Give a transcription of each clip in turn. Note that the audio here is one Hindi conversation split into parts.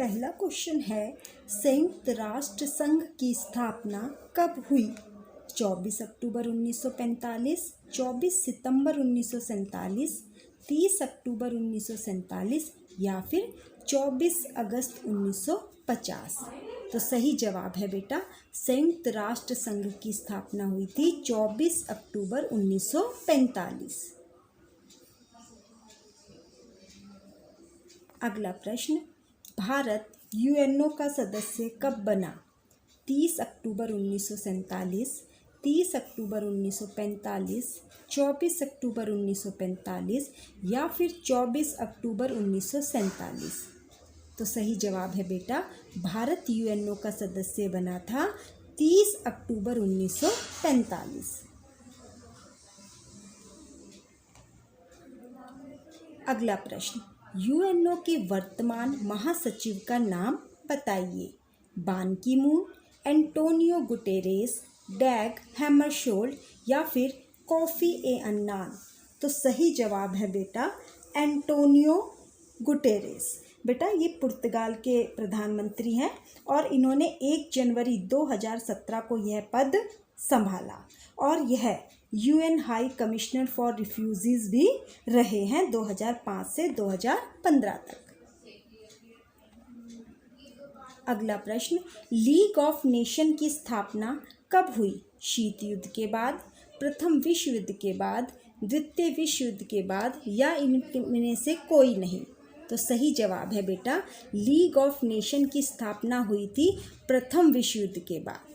पहला क्वेश्चन है, संयुक्त राष्ट्र संघ की स्थापना कब हुई? 24 अक्टूबर 1945, 24 सितंबर 1947, 30 अक्टूबर 1947 या फिर 24 अगस्त 1950। तो सही जवाब है बेटा, संयुक्त राष्ट्र संघ की स्थापना हुई थी 24 अक्टूबर 1945। अगला प्रश्न, भारत यूएनओ का सदस्य कब बना? 30 अक्टूबर 1947, 30 अक्टूबर 1945, 24 अक्टूबर 1945 या फिर 24 अक्टूबर 1947। तो सही जवाब है बेटा, भारत यूएनओ का सदस्य बना था 30 अक्टूबर 1945। अगला प्रश्न, यूएनओ के वर्तमान महासचिव का नाम बताइए। बान की मून, एंटोनियो गुटेरेस, डैग हैमरशोल्ड या फिर कोफी अन्नान। तो सही जवाब है बेटा, एंटोनियो गुटेरेस। बेटा ये पुर्तगाल के प्रधानमंत्री हैं और इन्होंने 1 जनवरी 2017 को यह पद संभाला और यह UN high commissioner for refugees भी रहे हैं 2005 से 2015 तक। अगला प्रश्न, लीग ऑफ नेशन की स्थापना कब हुई? शीत युद्ध के बाद, प्रथम विश्व युद्ध के बाद, द्वितीय विश्व युद्ध के बाद या इनमें से कोई नहीं? तो सही जवाब है बेटा, लीग ऑफ नेशन की स्थापना हुई थी प्रथम विश्व युद्ध के बाद।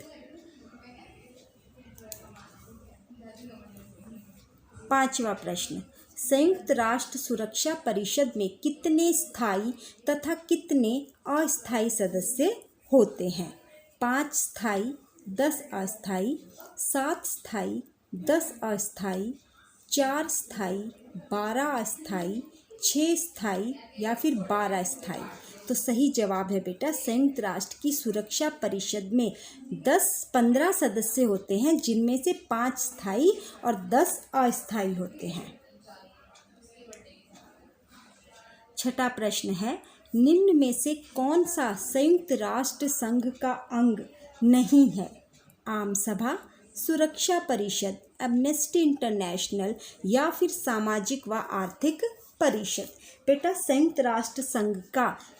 पांचवा प्रश्न, संयुक्त राष्ट्र सुरक्षा परिषद में कितने स्थायी तथा कितने अस्थायी सदस्य होते हैं? 5 स्थायी, 10 अस्थायी, 7 स्थायी, 10 अस्थायी, 4 स्थायी, 12 अस्थायी, 6 स्थायी या फिर 12 स्थायी? तो सही जवाब है बेटा, संयुक्त राष्ट्र की सुरक्षा परिषद में 15 सदस्य होते हैं, जिनमें से 5 स्थायी और 10 अस्थायी होते हैं। छठा प्रश्न है, निम्न में से कौन सा संयुक्त राष्ट्र संघ का अंग नहीं है? आम सभा, सुरक्षा परिषद, एम्नेस्टी इंटरनेशनल या फिर सामाजिक व आर्थिक परिषद? बेटा संयुक्त राष्ट्र संघ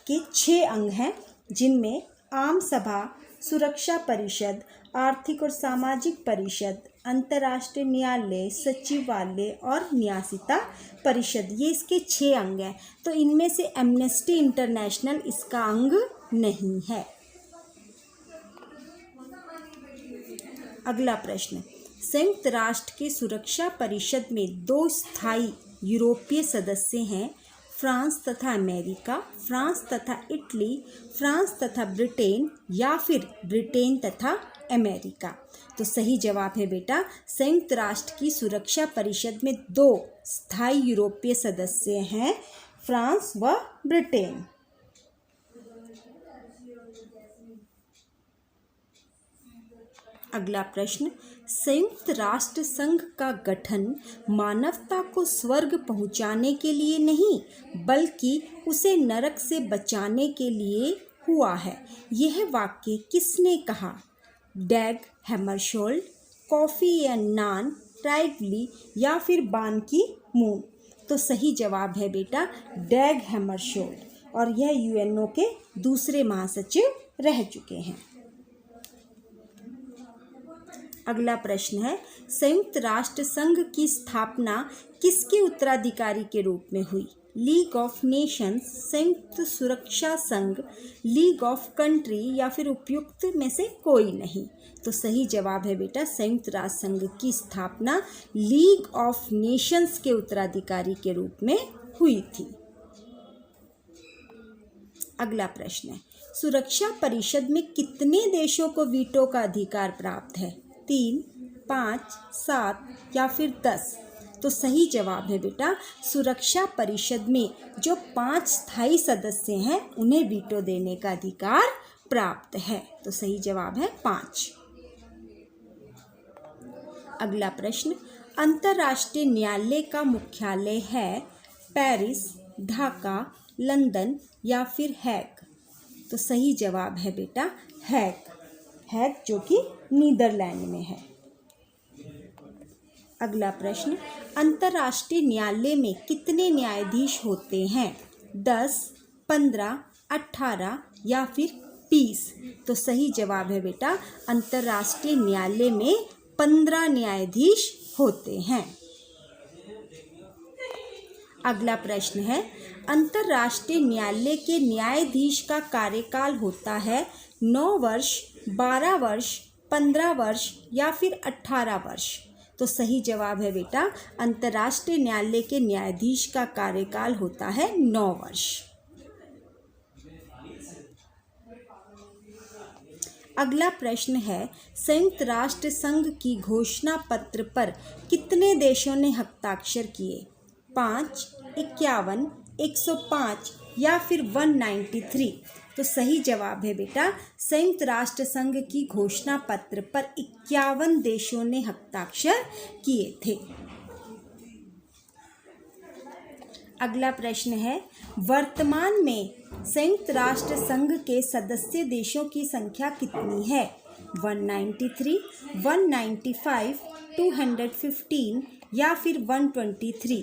के 6 अंग हैं, जिनमें आम सभा, सुरक्षा परिषद, आर्थिक और सामाजिक परिषद, अंतर्राष्ट्रीय न्यायालय, सचिवालय और न्यासिता परिषद, ये इसके 6 अंग हैं। तो इनमें से एम्नेस्टी इंटरनेशनल इसका अंग नहीं है। अगला प्रश्न, संयुक्त राष्ट्र के सुरक्षा परिषद में 2 स्थायी यूरोपीय सदस्य हैं, फ्रांस तथा अमेरिका, फ्रांस तथा इटली, फ्रांस तथा ब्रिटेन या फिर ब्रिटेन तथा अमेरिका? तो सही जवाब है बेटा, संयुक्त राष्ट्र की सुरक्षा परिषद में 2 स्थायी यूरोपीय सदस्य हैं, फ्रांस व ब्रिटेन। अगला प्रश्न, संयुक्त राष्ट्र संघ का गठन मानवता को स्वर्ग पहुंचाने के लिए नहीं बल्कि उसे नरक से बचाने के लिए हुआ है। यह वाक्य किसने कहा? डैग हैमरशोल्ड, कोफी अन्नान, ट्राइगली या फिर बान की मून? तो सही जवाब है बेटा, डैग हैमरशोल्ड और यह यूएनओ के दूसरे महासचिव रह चुके हैं। अगला प्रश्न है, संयुक्त राष्ट्र संघ की स्थापना किसके उत्तराधिकारी के रूप में हुई? लीग ऑफ नेशंस, संयुक्त सुरक्षा संघ, लीग ऑफ कंट्री या फिर उपयुक्त में से कोई नहीं? तो सही जवाब है बेटा, संयुक्त राष्ट्र संघ की स्थापना लीग ऑफ नेशंस के उत्तराधिकारी के रूप में हुई थी। अगला प्रश्न है, सुरक्षा परिषद में कितने देशों को वीटो का अधिकार प्राप्त है? 3, 5, 7 या फिर 10? तो सही जवाब है बेटा, सुरक्षा परिषद में जो 5 स्थायी सदस्य हैं उन्हें वीटो देने का अधिकार प्राप्त है। तो सही जवाब है 5। अगला प्रश्न, अंतर्राष्ट्रीय न्यायालय का मुख्यालय है पेरिस, ढाका, लंदन या फिर हैग? तो सही जवाब है बेटा हैग, हैग जो कि नीदरलैंड में है। अगला प्रश्न, अंतर्राष्ट्रीय न्यायालय में कितने न्यायाधीश होते हैं? 10, 15, 18 या फिर 20? तो सही जवाब है बेटा अंतर्राष्ट्रीय न्यायालय में 15 न्यायाधीश होते हैं। अगला प्रश्न है, अंतर्राष्ट्रीय न्यायालय के न्यायाधीश का कार्यकाल होता है 9 वर्ष, 12 वर्ष, 15 वर्ष या फिर 18 वर्ष? तो सही जवाब है बेटा अंतर्राष्ट्रीय न्यायालय के न्यायाधीश का कार्यकाल होता है 9 वर्ष। अगला प्रश्न है, संयुक्त राष्ट्र संघ की घोषणा पत्र पर कितने देशों ने हस्ताक्षर किए? 5, 51, 105 या फिर 193? तो सही जवाब है बेटा संयुक्त राष्ट्र संघ की घोषणा पत्र पर 51 देशों ने हस्ताक्षर किए थे। अगला प्रश्न है, वर्तमान में संयुक्त राष्ट्र संघ के सदस्य देशों की संख्या कितनी है? 193, 195, 215 या फिर 123?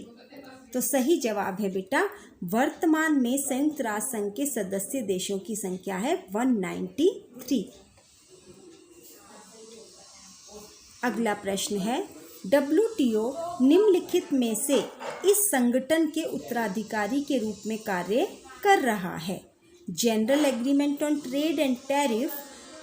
तो सही जवाब है बेटा वर्तमान में संयुक्त राष्ट्र संघ के सदस्य देशों की संख्या है 193। अगला प्रश्न है, WTO निम्नलिखित में से इस संगठन के उत्तराधिकारी के रूप में कार्य कर रहा है? General Agreement on Trade and Tariff,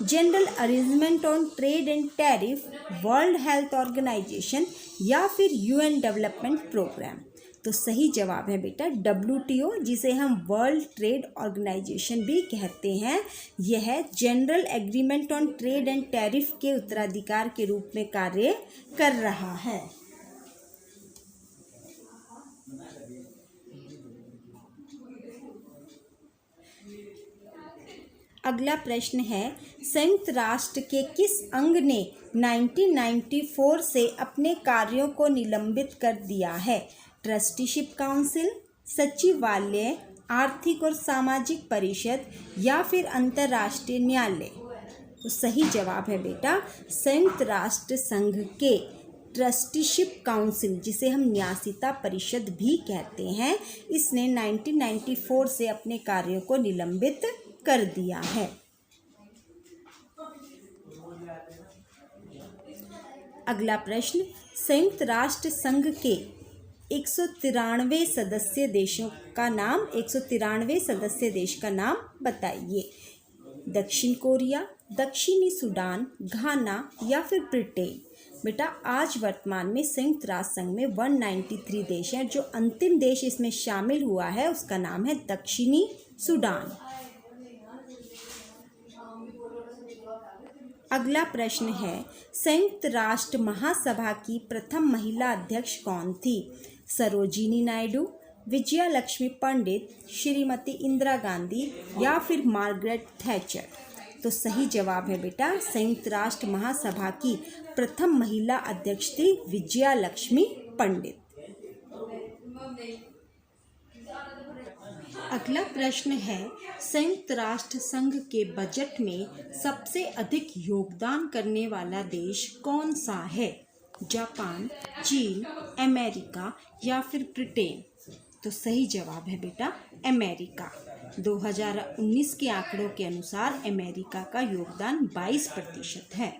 General Arrangement on Trade and Tariff, World Health Organisation या फिर UN डेवलपमेंट प्रोग्राम? तो सही जवाब है बेटा WTO, जिसे हम वर्ल्ड ट्रेड ऑर्गेनाइजेशन भी कहते हैं, यह general Agreement on Trade and tariff के उत्तराधिकार के रूप में कार्य कर रहा है। अगला प्रश्न है, संयुक्त राष्ट्र के किस अंग ने 1994 से अपने कार्यों को निलंबित कर दिया है? ट्रस्टीशिप काउंसिल, सचिवालय, आर्थिक और सामाजिक परिषद या फिर अंतर्राष्ट्रीय न्यायालय? तो सही जवाब है बेटा संयुक्त राष्ट्र संघ के ट्रस्टीशिप काउंसिल, जिसे हम न्यासिता परिषद भी कहते हैं, इसने 1994 से अपने कार्यों को निलंबित कर दिया है। अगला प्रश्न, संयुक्त राष्ट्र संघ के 193 सदस्य देशों का नाम, 193 सदस्य देश का नाम बताइए। दक्षिण कोरिया, दक्षिणी सूडान, घाना या फिर ब्रिटेन? बेटा आज वर्तमान में संयुक्त राष्ट्र संघ में 193 देश हैं। जो अंतिम देश इसमें शामिल हुआ है उसका नाम है दक्षिणी सूडान। अगला प्रश्न है, संयुक्त राष्ट्र महासभा की प्रथम महिला अध्यक्ष कौन थी? सरोजिनी नायडू, विजया लक्ष्मी पंडित, श्रीमती इंदिरा गांधी या फिर मार्गरेट थैचर? तो सही जवाब है बेटा संयुक्त राष्ट्र महासभा की प्रथम महिला अध्यक्ष थी विजया लक्ष्मी पंडित। अगला प्रश्न है, संयुक्त राष्ट्र संघ के बजट में सबसे अधिक योगदान करने वाला देश कौन सा है? जापान, चीन, अमेरिका या फिर ब्रिटेन? तो सही जवाब है बेटा अमेरिका। 2019 के आंकड़ों के अनुसार अमेरिका का योगदान 22% है।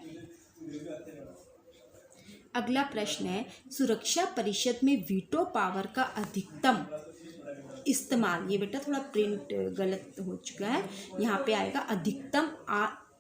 अगला प्रश्न है, सुरक्षा परिषद में वीटो पावर का अधिकतम इस्तेमाल, ये बेटा थोड़ा प्रिंट गलत हो चुका है, यहाँ पे आएगा अधिकतम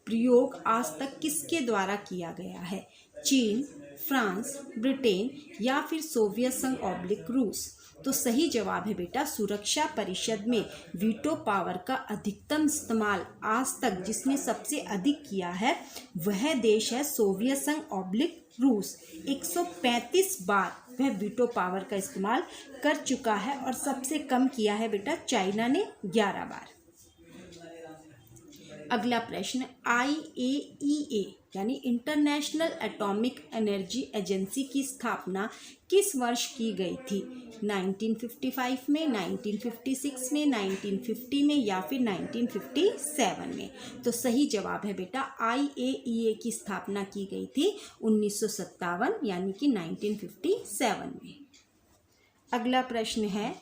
प्रयोग आज तक किसके द्वारा किया गया है? चीन, फ्रांस, ब्रिटेन या फिर सोवियत संघ / रूस? तो सही जवाब है बेटा सुरक्षा परिषद में वीटो पावर का अधिकतम इस्तेमाल आज तक जिसने सबसे अधिक किया है वह देश है सोवियत संघ / रूस। 135 बार वह वीटो पावर का इस्तेमाल कर चुका है और सबसे कम किया है बेटा चाइना ने 11 बार। अगला प्रश्न, IAEA यानी इंटरनेशनल एटॉमिक एनर्जी एजेंसी की स्थापना किस वर्ष की गई थी? 1955 में, 1956 में, 1950 में या फिर 1957 में? तो सही जवाब है बेटा, IAEA की स्थापना की गई थी 1957 यानी कि 1957 में। अगला प्रश्न है,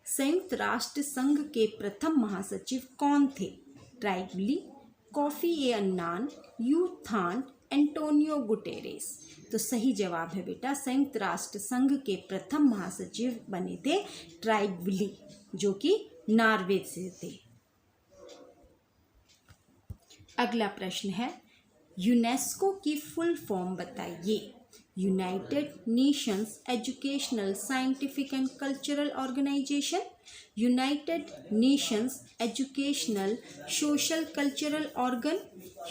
संयुक्त राष्ट्र संघ के प्रथम महासचिव कौन थे? Trygve Lie, Kofi A Annan, U Thant, Antonio Guterres? तो सही जवाब है बेटा, संयुक्त राष्ट्र संघ के प्रथम महासचिव बने थे ट्राइगली, जो कि नॉर्वे से थे। अगला प्रश्न है, यूनेस्को की फुल फॉर्म बताइए। United Nations Educational, Scientific and Cultural Organisation, United Nations Educational, Social Cultural Organ,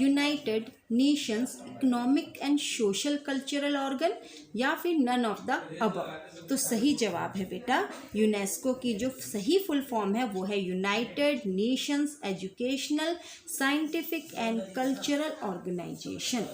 United Nations Economic and Social Cultural Organ या फिर नन ऑफ द अबव? तो सही जवाब है बेटा, यूनेस्को की जो सही फुल फॉर्म है वो है United Nations Educational, Scientific and Cultural Organisation.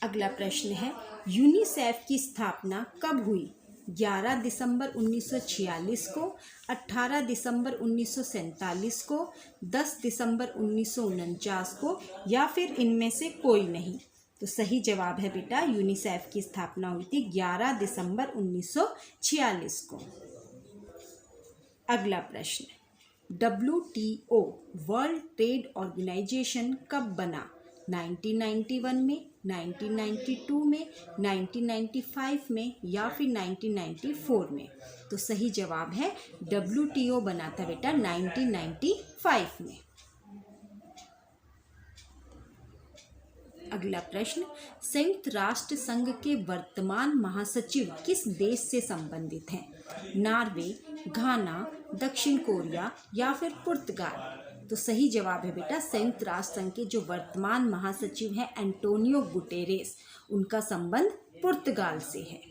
अगला प्रश्न है, यूनिसेफ की स्थापना कब हुई? 11 दिसंबर 1946 को, 18 दिसंबर 1947 को, 10 दिसंबर 1949 को या फिर इनमें से कोई नहीं? तो सही जवाब है बेटा, यूनिसेफ की स्थापना हुई थी 11 दिसंबर 1946 को। अगला प्रश्न, WTO वर्ल्ड ट्रेड ऑर्गेनाइजेशन कब बना? 1991 में, 1992 में, 1995 में या फिर 1994 में? तो सही जवाब है, WTO बना था बेटा 1995 में। अगला प्रश्न, संयुक्त राष्ट्र संघ के वर्तमान महासचिव किस देश से संबंधित हैं? नॉर्वे, घाना, दक्षिण कोरिया या फिर पुर्तगाल? तो सही जवाब है बेटा, संयुक्त राष्ट्र संघ के जो वर्तमान महासचिव हैं एंटोनियो गुटेरेस, उनका संबंध पुर्तगाल से है।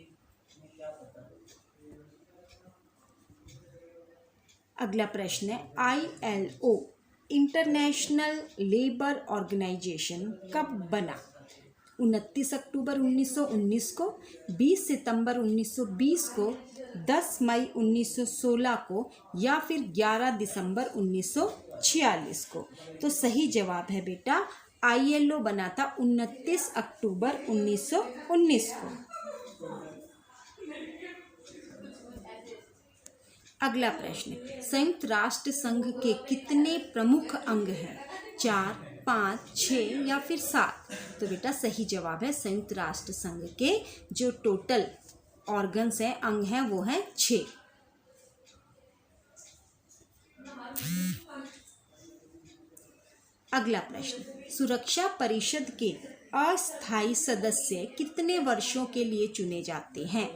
अगला प्रश्न है, ILO इंटरनेशनल लेबर ऑर्गेनाइजेशन कब बना? 29 अक्टूबर 1919 को, 20 सितंबर 1920 को, 10 मई 1916 को या फिर 11 दिसंबर 1946 को? तो सही जवाब है बेटा, ILO बना था 29 अक्टूबर 1919 को। अगला प्रश्न, संयुक्त राष्ट्र संघ के कितने प्रमुख अंग हैं? 4, 5, 6 या फिर 7? तो बेटा सही जवाब है, संयुक्त राष्ट्र संघ के जो टोटल ऑर्गन्स हैं, अंग हैं, वो हैं 6। अगला प्रश्न, सुरक्षा परिषद के अस्थायी सदस्य कितने वर्षों के लिए चुने जाते हैं?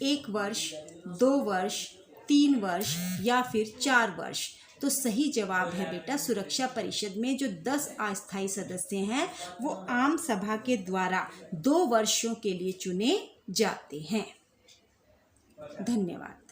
1 वर्ष, 2 वर्ष, 3 वर्ष या फिर 4 वर्ष? तो सही जवाब है बेटा, सुरक्षा परिषद में जो 10 अस्थायी सदस्य हैं वो आम सभा के द्वारा 2 वर्षों के लिए चुने जाते हैं। धन्यवाद।